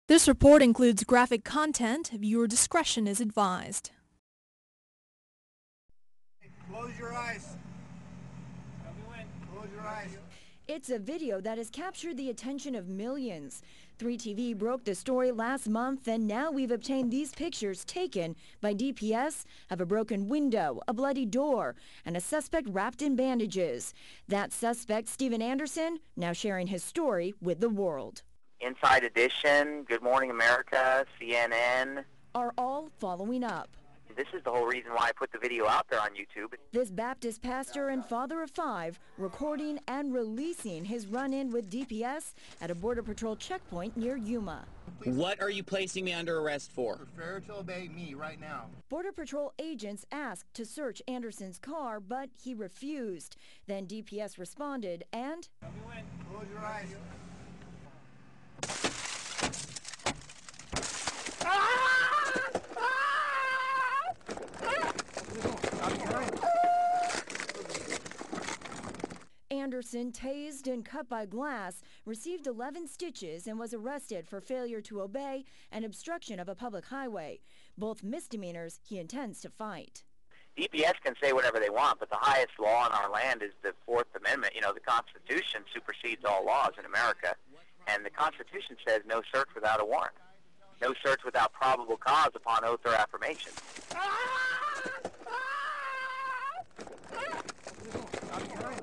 This report includes graphic content. Viewer discretion is advised. Close your eyes. Close your eyes. It's a video that has captured the attention of millions. 3TV broke the story last month, and now we've obtained these pictures taken by DPS of a broken window, a bloody door, and a suspect wrapped in bandages. That suspect, Steven Anderson, now sharing his story with the world. Inside Edition, Good Morning America, CNN. Are all following up. This is the whole reason why I put the video out there on YouTube. This Baptist pastor and father of 5 recording and releasing his run-in with DPS at a Border Patrol checkpoint near Yuma. What are you placing me under arrest for? Prepare to obey me right now. Border Patrol agents asked to search Anderson's car, but he refused. Then DPS responded and... Close your eyes. Anderson, tased and cut by glass, received 11 stitches and was arrested for failure to obey and obstruction of a public highway. Both misdemeanors he intends to fight. DPS can say whatever they want, but the highest law in our land is the Fourth Amendment. You know, the Constitution supersedes all laws in America, and the Constitution says no search without a warrant. No search without probable cause upon oath or affirmation. Stop your eyes.